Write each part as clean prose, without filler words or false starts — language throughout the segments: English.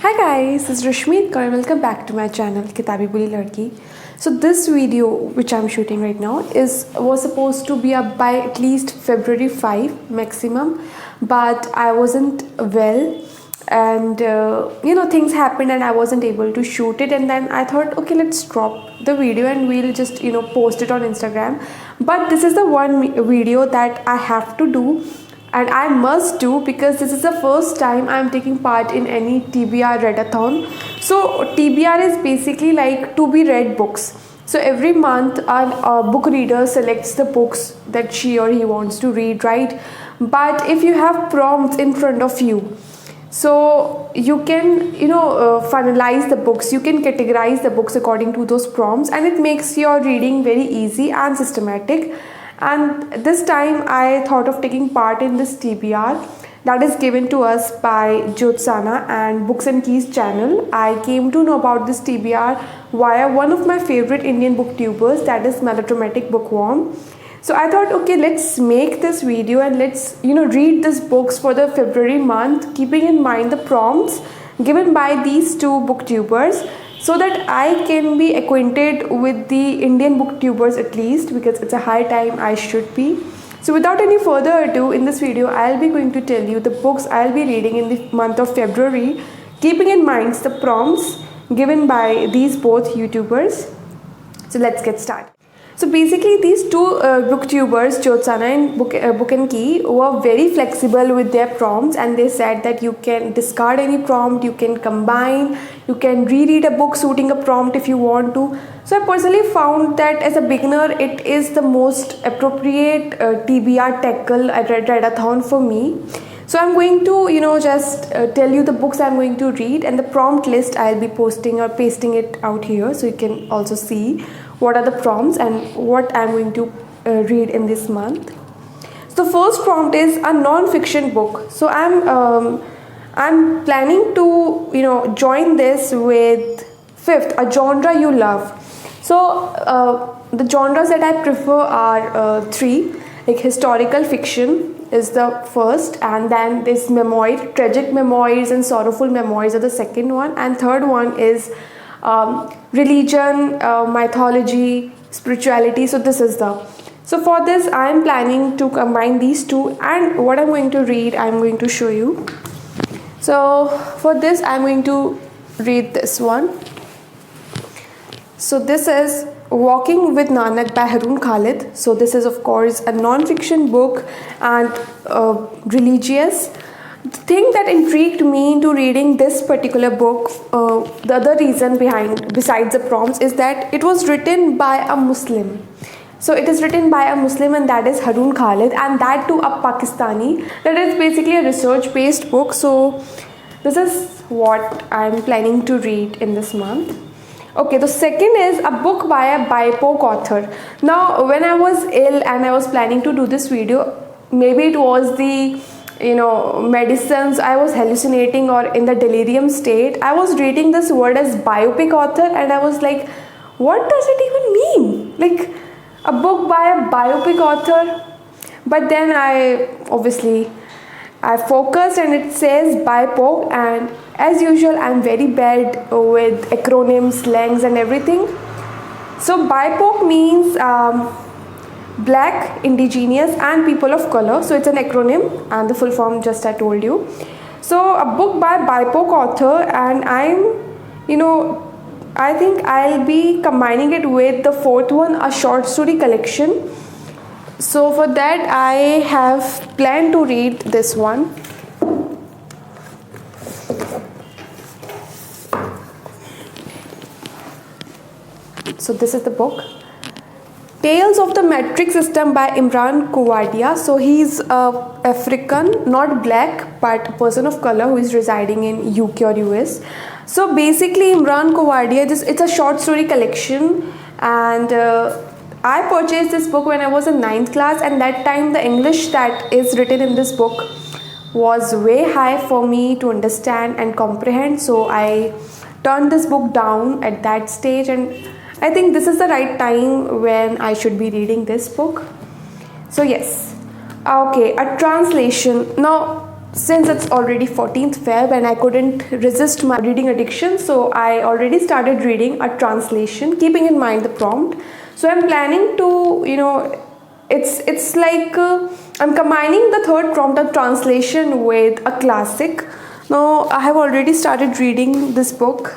Hi guys, this is Rashmeet Kaur. Welcome back to my channel Kitabi Buli Ladki. So this video which I'm shooting right now was supposed to be up by at least February 5 maximum, but I wasn't well and things happened and I wasn't able to shoot it, and then I thought, okay, let's drop the video and we'll just post it on Instagram. But this is the one video that I have to do and I must do because this is the first time I'm taking part in any TBR readathon. So TBR is basically like to be read books. So every month a book reader selects the books that she or he wants to read, right? But if you have prompts in front of you, so you can finalize the books, you can categorize the books according to those prompts, and it makes your reading very easy and systematic. And this time I thought of taking part in this TBR that is given to us by Jyotsana and Books and Keys channel. I came to know about this TBR via one of my favorite Indian booktubers, that is Melodramatic Bookworm. So I thought, okay, let's make this video and let's read these books for the February month, keeping in mind the prompts given by these two booktubers, so that I can be acquainted with the Indian booktubers at least, because it's a high time I should be. So without any further ado, in this video I'll be going to tell you the books I'll be reading in the month of February, keeping in mind the prompts given by these both YouTubers. So let's get started. So basically these two booktubers, Jyotsana and Book and Key, were very flexible with their prompts, and they said that you can discard any prompt, you can combine, you can reread a book suiting a prompt if you want to. So I personally found that as a beginner it is the most appropriate TBR tackle at readathon for me. So I'm going to just tell you the books I'm going to read, and the prompt list I'll be posting or pasting it out here so you can also see what are the prompts and what I'm going to read in this month. So the first prompt is a non-fiction book. So I'm planning to join this with fifth, a genre you love. So the genres that I prefer are three, like historical fiction is the first, and then this memoir, tragic memoirs and sorrowful memoirs are the second one, and third one is religion, mythology, spirituality. So this is so for this I am planning to combine these two, and what I'm going to read I'm going to show you. So for this I'm going to read this one. So this is Walking with Nanak by Haroon Khalid. So this is of course a non-fiction book and religious. The thing that intrigued me into reading this particular book, the other reason besides the prompts, is that it was written by a Muslim. So it is written by a Muslim, and that is Haroon Khalid, and that too a Pakistani. That is basically a research based book. So this is what I'm planning to read in this month. Okay, the second is a book by a BIPOC author. Now when I was ill and I was planning to do this video, maybe it was the medicines, I was hallucinating or in the delirium state, I was reading this word as biopic author, and I was like, what does it even mean? Like a book by a biopic author? But then I focused and it says BIPOC, and as usual I'm very bad with acronyms, slangs and everything. So BIPOC means Black, Indigenous and People of Color. So it's an acronym, and the full form just I told you. So a book by BIPOC author, and I think I'll be combining it with the fourth one, a short story collection. So for that I have planned to read this one. So this is the book, Tales of the Metric System by Imran Kuwadia. So he's African, not black, but a person of color who is residing in UK or US. So basically Imran Kuwadia, it's a short story collection, and I purchased this book when I was in 9th class, and that time the English that is written in this book was way high for me to understand and comprehend. So I turned this book down at that stage, and I think this is the right time when I should be reading this book. So yes, okay, a translation. Now since it's already 14th Feb and I couldn't resist my reading addiction, so I already started reading a translation, keeping in mind the prompt. So I'm planning to, it's like I'm combining the third prompt of translation with a classic. Now I have already started reading this book.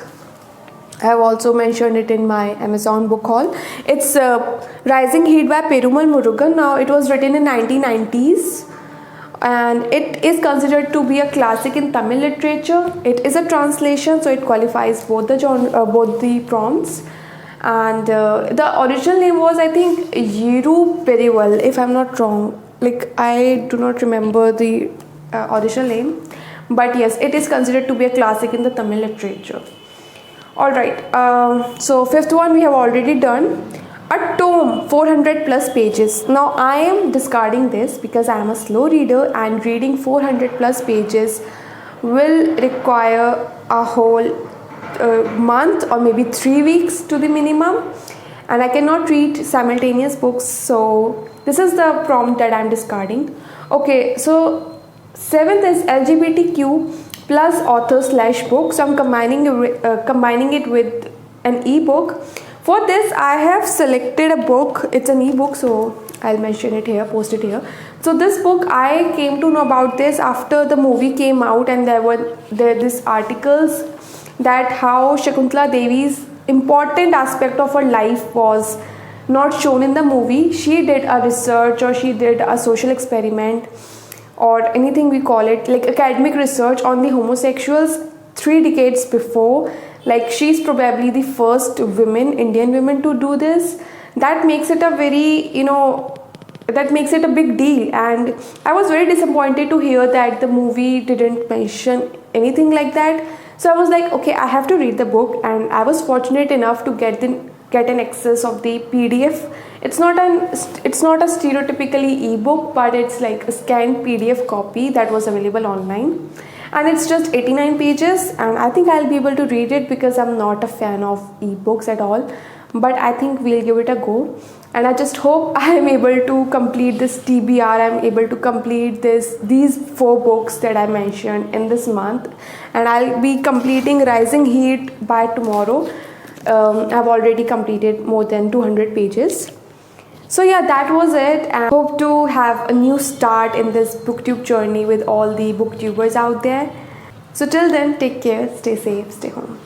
I have also mentioned it in my Amazon book haul. It's Rising Heat by Perumal Murugan. Now it was written in 1990s and it is considered to be a classic in Tamil literature. It is a translation, so it qualifies both the genre, both the prompts. And the original name was, I think, Yiru Perival, if I'm not wrong. Like, I do not remember the original name, but yes, it is considered to be a classic in the Tamil literature. Alright, so fifth one we have already done. A tome, 400 plus pages. Now I am discarding this because I am a slow reader and reading 400 plus pages will require a whole month or maybe 3 weeks to the minimum, and I cannot read simultaneous books, so this is the prompt that I am discarding. Okay, so seventh is LGBTQ plus author slash book. So I'm combining it with an ebook. For this I have selected a book. It's an ebook, so I'll mention it here, post it here. So this book, I came to know about this after the movie came out, and there were these articles that how Shakuntala Devi's important aspect of her life was not shown in the movie. She did a research, or she did a social experiment, or anything we call it, like academic research on the homosexuals 3 decades before. Like, she's probably the first Indian women to do this. That makes it a very, that makes it a big deal. And I was very disappointed to hear that the movie didn't mention anything like that. So I was like, okay, I have to read the book, and I was fortunate enough to get an access of the PDF. It's not a stereotypically ebook, but it's like a scanned PDF copy that was available online, and it's just 89 pages, and I think I'll be able to read it because I'm not a fan of ebooks at all, but I think we'll give it a go. And I just hope I am able to complete this TBR. I'm able to complete these 4 books that I mentioned in this month, and I'll be completing Rising Heat by tomorrow. I've already completed more than 200 pages. So yeah, that was it, and I hope to have a new start in this booktube journey with all the booktubers out there. So till then, take care, stay safe, stay home.